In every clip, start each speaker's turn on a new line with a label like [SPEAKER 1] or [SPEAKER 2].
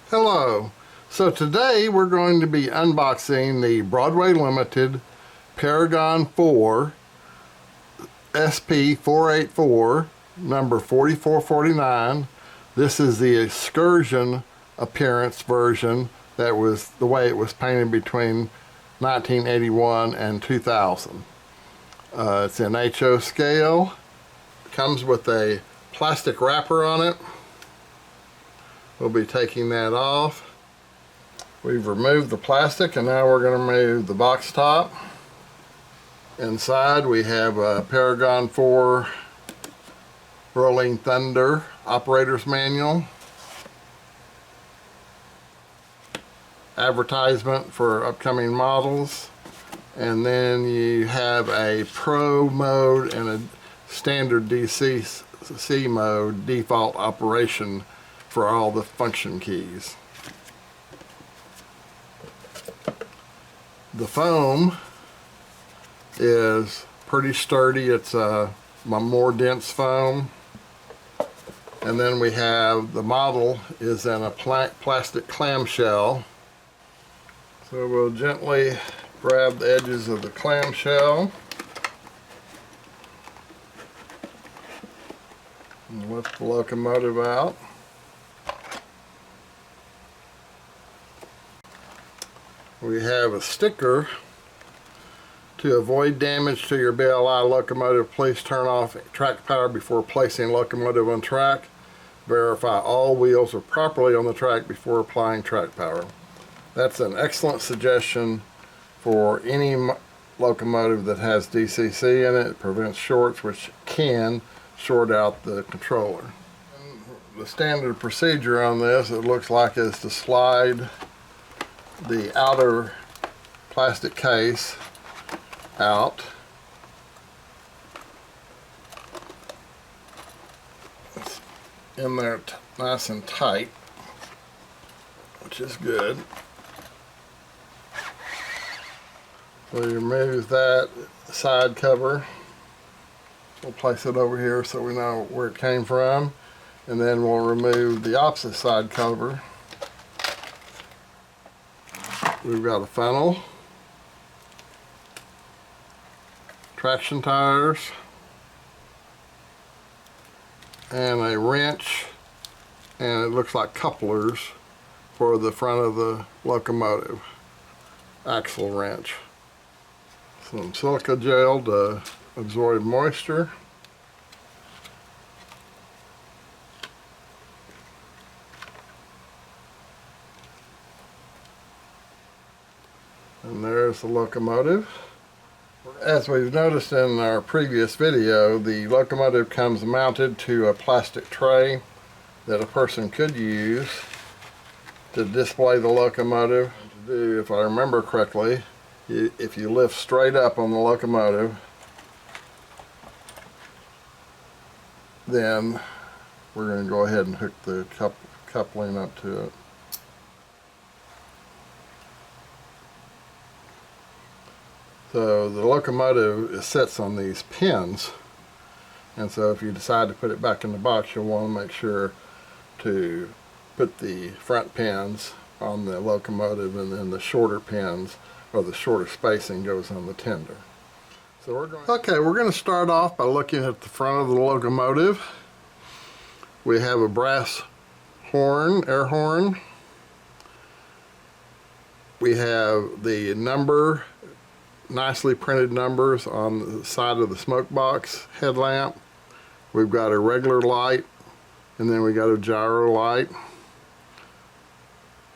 [SPEAKER 1] Hello. So today we're going to be unboxing the Broadway Limited Paragon 4 SP484 number 4449. This is the Excursion appearance version that was the way it was painted between 1981 and 2000. It's in HO scale. It comes with a plastic wrapper on it. We'll be taking that off. We've removed the plastic and now we're going to remove the box top. Inside we have a Paragon 4 Rolling Thunder operator's manual, advertisement for upcoming models, and then you have a Pro mode and a standard DCC mode default operation for all the function keys. The foam is pretty sturdy. It's a more dense foam. And then we have the model is in a plastic clamshell. So we'll gently grab the edges of the clamshell and lift the locomotive out. We have a sticker: to avoid damage to your BLI locomotive, please turn off track power before placing locomotive on track. Verify all wheels are properly on the track before applying track power. That's an excellent suggestion for any locomotive that has DCC in it. It prevents shorts, which can short out the controller. And the standard procedure on this, it looks like, is to slide the outer plastic case out. It's in there nice and tight, which is good. So you remove that side cover. We'll place it over here so we know where it came from, and then we'll remove the opposite side cover. We've got a funnel, traction tires, and a wrench, and it looks like couplers for the front of the locomotive, axle wrench. Some silica gel to absorb moisture. And there's the locomotive. As we've noticed in our previous video, the locomotive comes mounted to a plastic tray that a person could use to display the locomotive. To do, if I remember correctly, if you lift straight up on the locomotive, then we're going to go ahead and hook the coupling up to it. So the locomotive sits on these pins, and so if you decide to put it back in the box, you'll want to make sure to put the front pins on the locomotive, and then the shorter pins, or the shorter spacing, goes on the tender. So we're going to start off by looking at the front of the locomotive. We have a brass horn, air horn. We have the nicely printed numbers on the side of the smoke box headlamp. We've got a regular light, and then we got a gyro light.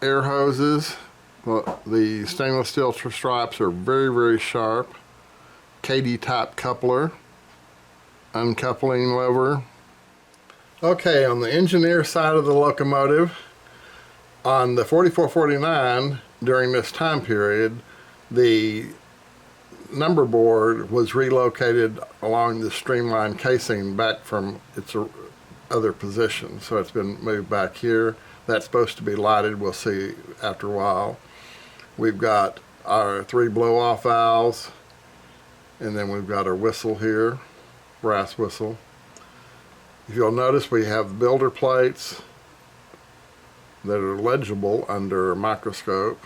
[SPEAKER 1] Air hoses. Well, the stainless steel stripes are very, very sharp. KD type coupler. Uncoupling lever. Okay, on the engineer side of the locomotive, on the 4449, during this time period, the number board was relocated along the streamlined casing back from its other position, so it's been moved back here. That's supposed to be lighted, we'll see after a while. We've got our 3 blow-off valves, and then we've got our whistle here, brass whistle. If you'll notice, we have builder plates that are legible under a microscope.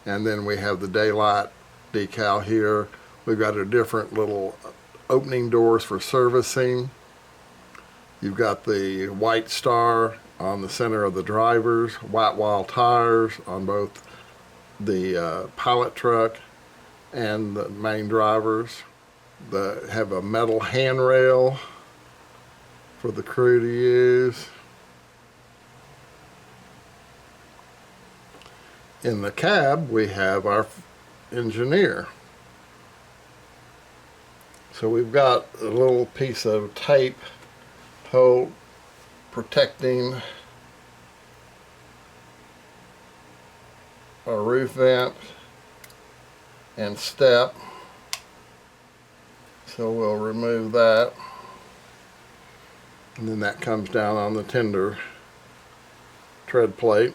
[SPEAKER 1] And then we have the Daylight decal here. We've got a different little opening doors for servicing. You've got the white star on the center of the drivers, white wall tires on both the pilot truck and the main drivers. They have a metal handrail for the crew to use. In the cab, we have our engineer. So we've got a little piece of tape protecting a roof vent and step. So we'll remove that. And then that comes down on the tender tread plate.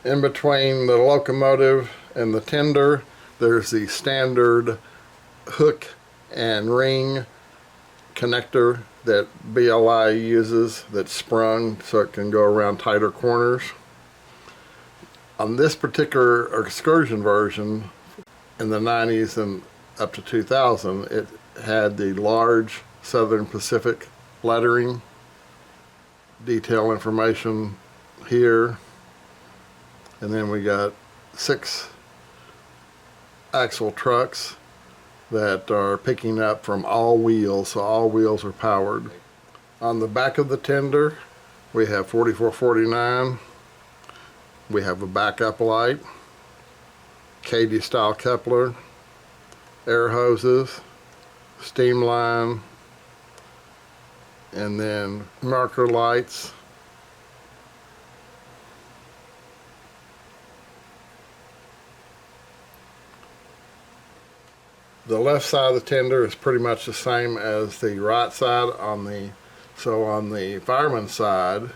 [SPEAKER 1] In between the locomotive and the tender, there's the standard hook and ring connector that BLI uses that's sprung so it can go around tighter corners. On this particular excursion version in the 90s and up to 2000, it had the large Southern Pacific lettering, detail information here, and then we got 6 axle trucks that are picking up from all wheels, so all wheels are powered. On the back of the tender, we have 4449. We have a backup light, KD style coupler, air hoses, steam line, and then marker lights. The left side of the tender is pretty much the same as the right side. On the fireman's side,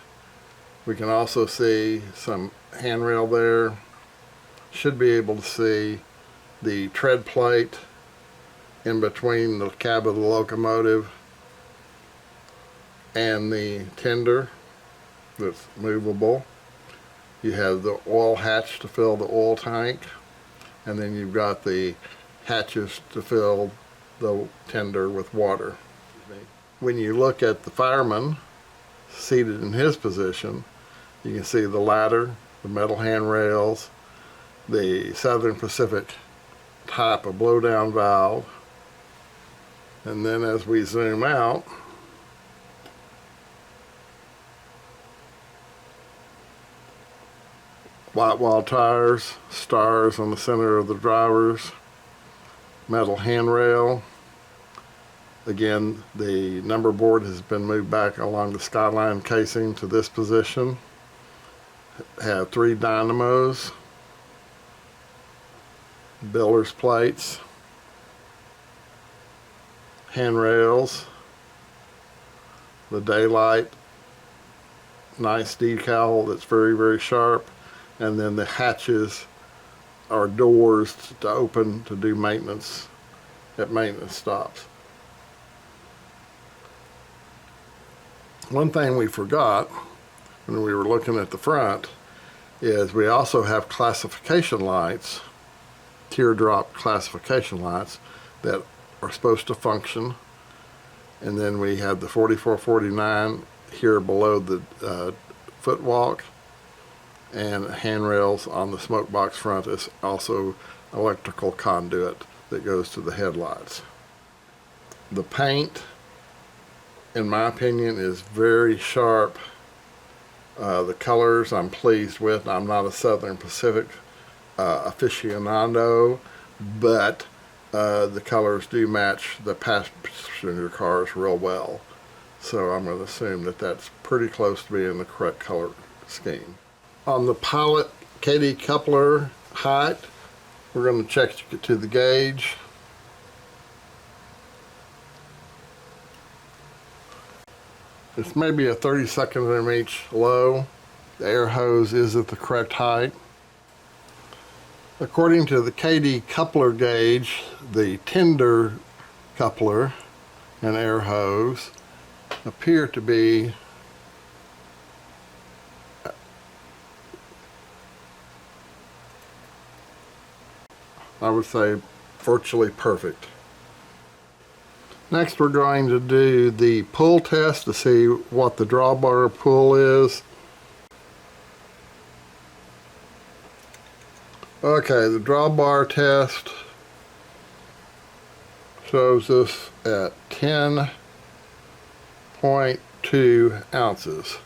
[SPEAKER 1] we can also see some handrail there. Should be able to see the tread plate in between the cab of the locomotive and the tender that's movable. You have the oil hatch to fill the oil tank, and then you've got the hatches to fill the tender with water. When you look at the fireman seated in his position, you can see the ladder, the metal handrails, the Southern Pacific type of blowdown valve, and then as we zoom out, white wall tires, stars on the center of the drivers, metal handrail. Again, the number board has been moved back along the skyline casing to this position. Have 3 dynamos, builder's plates, handrails, the Daylight nice decal that's very, very sharp, and then the hatches are doors to open to do maintenance at maintenance stops. One thing we forgot when we were looking at the front is we also have classification lights, teardrop classification lights that are supposed to function, and then we have the 4449 here below the footwalk, and handrails on the smoke box front is also electrical conduit that goes to the headlights. The paint, in my opinion, is very sharp. The colors I'm pleased with. I'm not a Southern Pacific aficionado, but the colors do match the passenger cars real well. So I'm going to assume that that's pretty close to being the correct color scheme. On the pilot KD coupler height, we're going to check to the gauge. It's maybe a 32nd of an inch low. The air hose is at the correct height. According to the KD coupler gauge, the tender coupler and air hose appear to be I would say virtually perfect. Next we're going to do the pull test to see what the drawbar pull is. Okay, the drawbar test shows us at 10.2 ounces.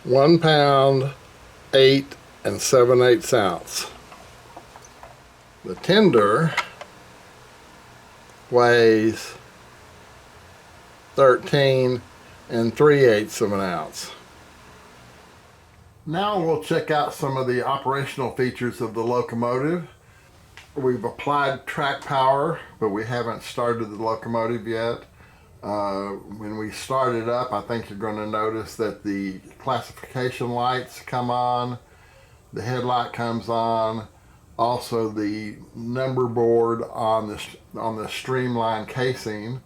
[SPEAKER 1] 1 pound, 8 7/8 ounce. The tender weighs 13 3/8 of an ounce. Now we'll check out some of the operational features of the locomotive. We've applied track power, but we haven't started the locomotive yet. When we start it up, I think you're going to notice that the classification lights come on, the headlight comes on, also the number board on the streamline casing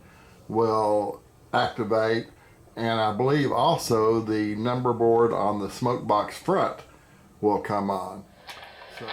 [SPEAKER 1] will activate, and I believe also the number board on the smoke box front will come on. So,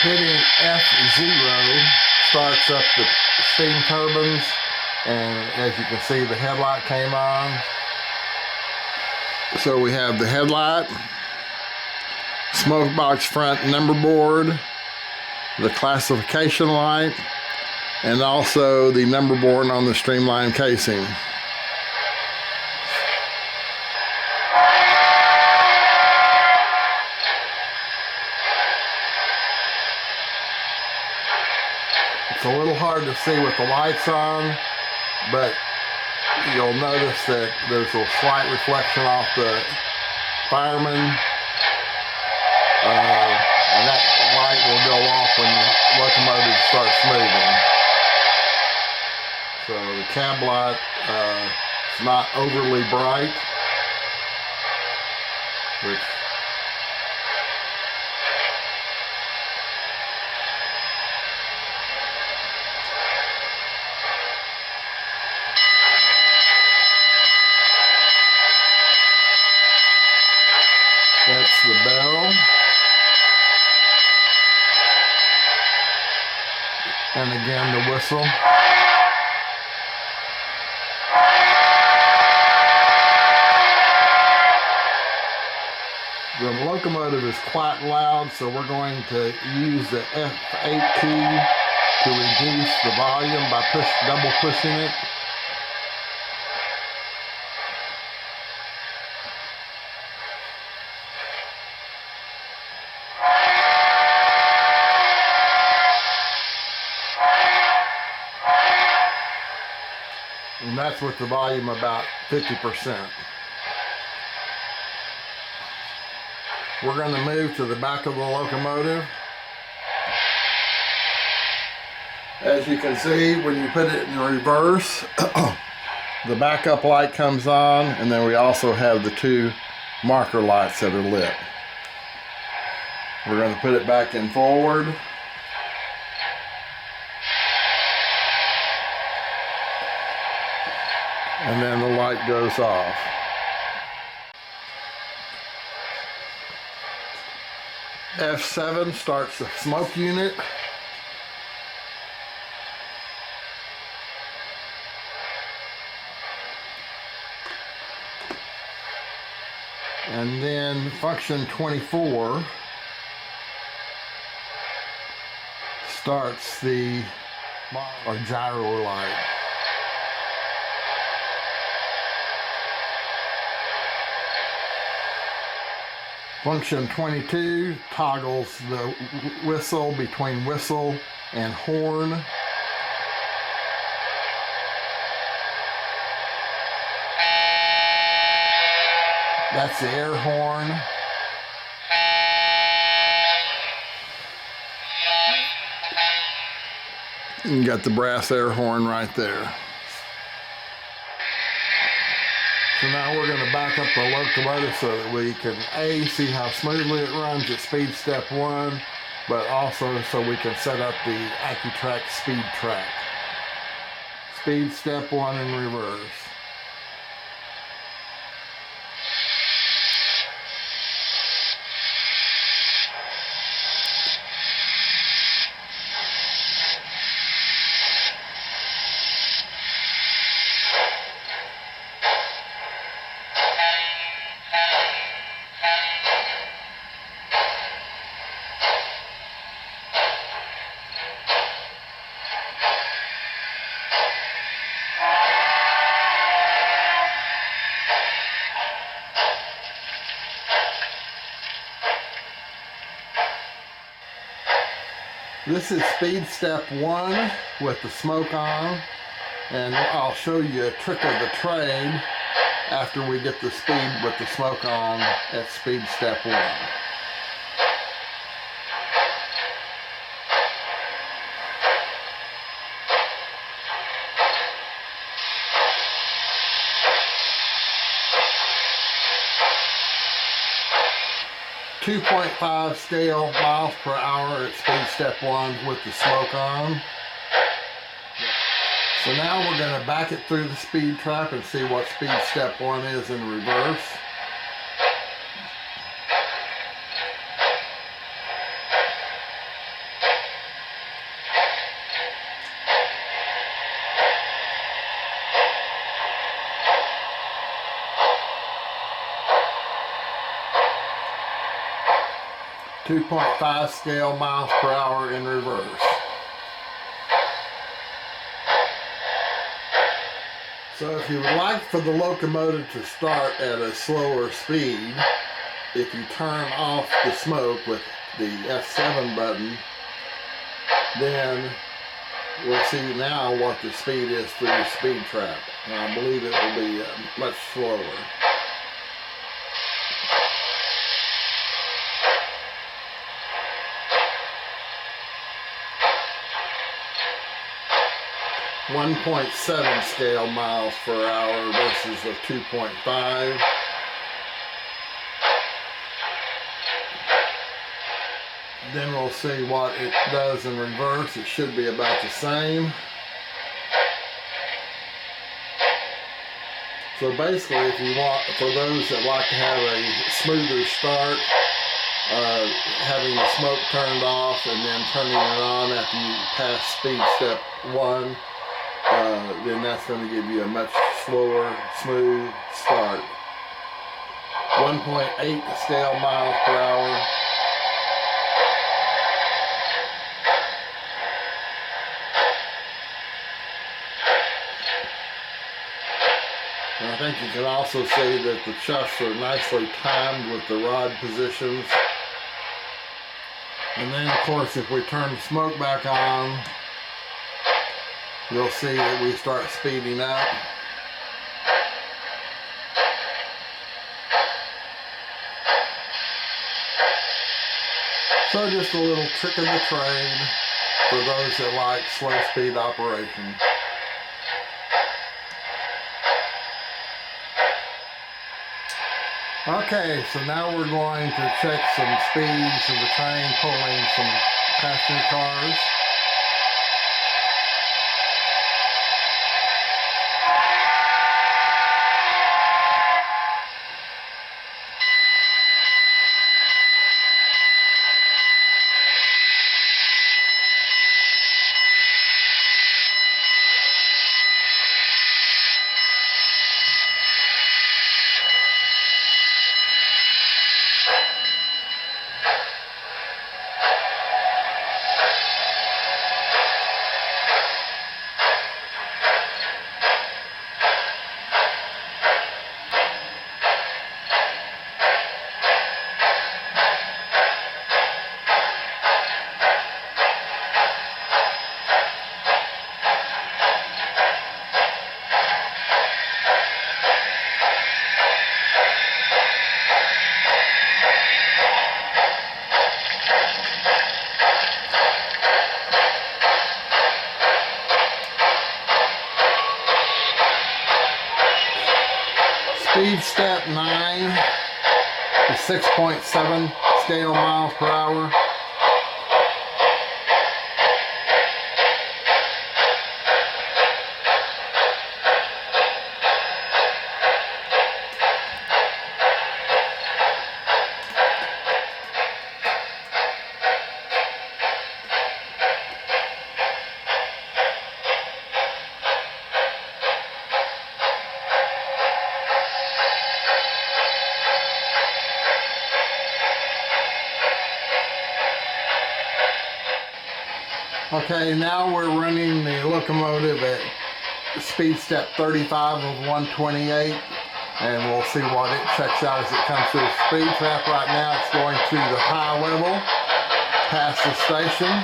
[SPEAKER 1] hitting F0 starts up the steam turbines, and as you can see, the headlight came on. So we have the headlight, smoke box front number board, the classification light, and also the number board on the streamline casing. It's a little hard to see with the lights on, but you'll notice that there's a slight reflection off the fireman, and that light will go off when the locomotive starts moving. So the cab light is not overly bright, which that's the bell. And again, the whistle. The locomotive is quite loud, so we're going to use the F8 key to reduce the volume by double pushing it. And that's with the volume about 50%. We're going to move to the back of the locomotive. As you can see, when you put it in reverse, the backup light comes on, and then we also have the two marker lights that are lit. We're going to put it back in forward. And then the light goes off. F7 starts the smoke unit. And then function 24 starts the gyro light. Function 22 toggles the whistle between whistle and horn. That's the air horn. You got the brass air horn right there. So now we're going to back up the locomotive so that we can see how smoothly it runs at speed step 1, but also so we can set up the AccuTrack speed track. Speed step 1 in reverse. This is speed step 1 with the smoke on, and I'll show you a trick of the trade after we get the speed with the smoke on at speed step 1. 2.5 scale miles per hour at speed step 1 with the smoke on. So now we're going to back it through the speed trap and see what speed step 1 is in reverse. .5 scale miles per hour in reverse. So if you would like for the locomotive to start at a slower speed, if you turn off the smoke with the F7 button, then we'll see now what the speed is through the speed trap. And I believe it will be much slower. .7 scale miles per hour versus a 2.5. Then we'll see what it does in reverse. It should be about the same. So basically, if you want, for those that like to have a smoother start, having the smoke turned off and then turning it on after you pass speed step 1, then that's going to give you a much slower, smooth start. 1.8 scale miles per hour. And I think you can also see that the chuffs are nicely timed with the rod positions. And then of course if we turn the smoke back on, you'll see that we start speeding up. So just a little trick of the trade for those that like slow speed operation. Okay, so now we're going to check some speeds of the train pulling some passenger cars. 6.7 scale miles per hour. Okay, now we're running the locomotive at speed step 35 of 128, and we'll see what it checks out as it comes through the speed trap. Right now it's going to the high level, past the station.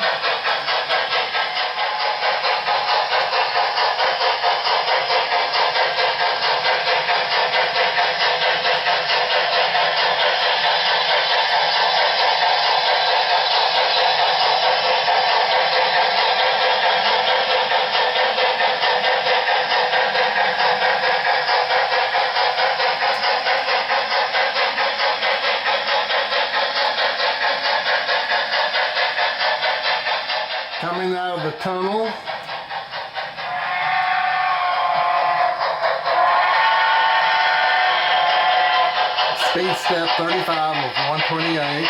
[SPEAKER 1] Coming out of the tunnel, speed step 35 of 128.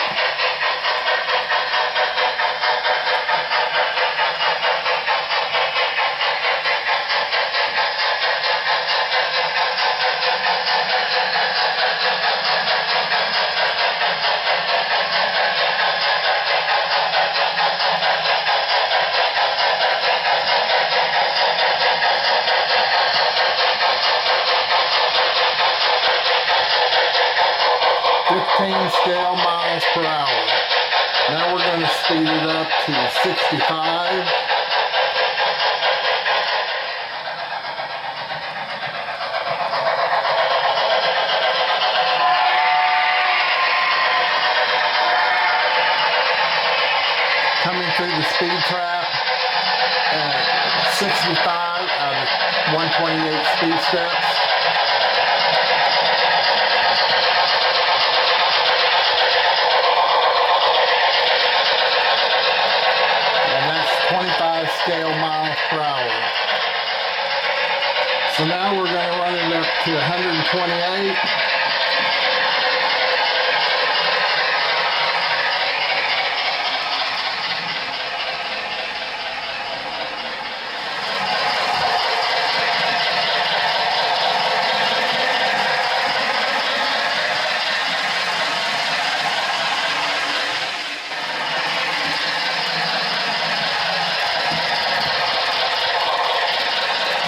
[SPEAKER 1] Scale miles per hour. Now we're going to speed it up to 65. Coming through the speed trap at 65 out of 128 speed steps. Scale miles per hour. So now we're going to run it up to 128.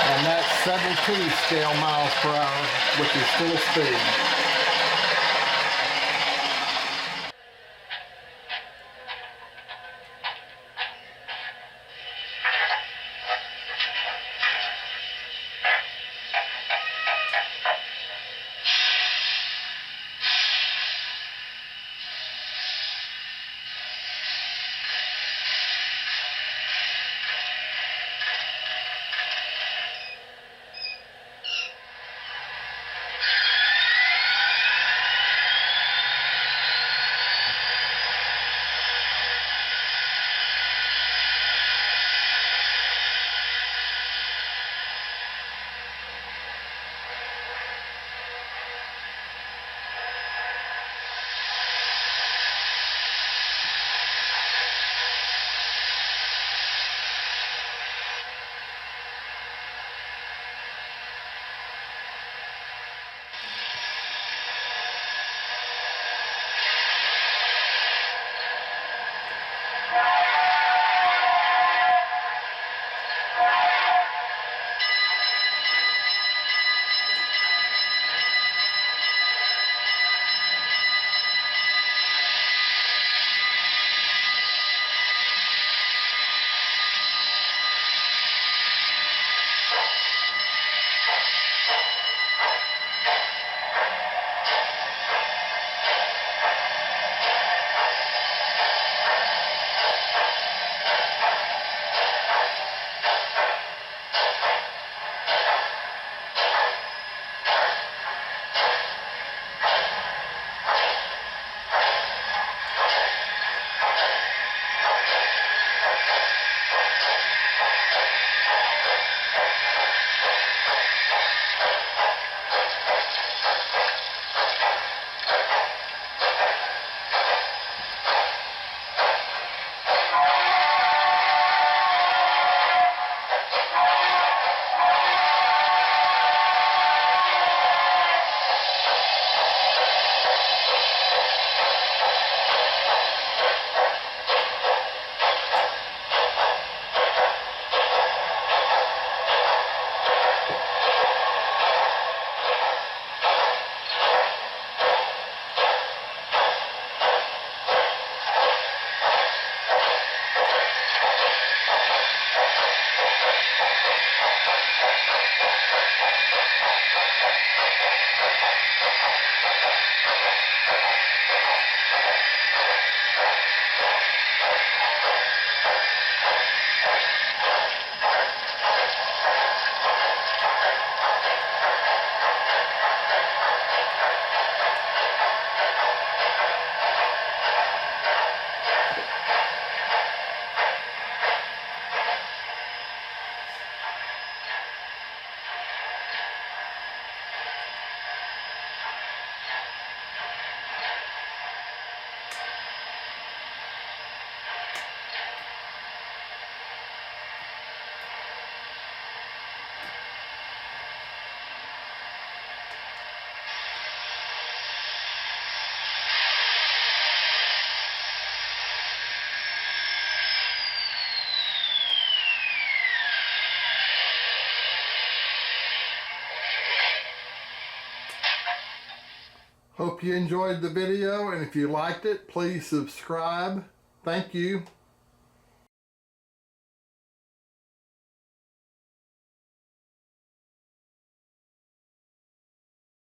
[SPEAKER 1] And that's 72 scale miles per hour, which is full speed. Hope you enjoyed the video, and if you liked it, please subscribe. Thank you.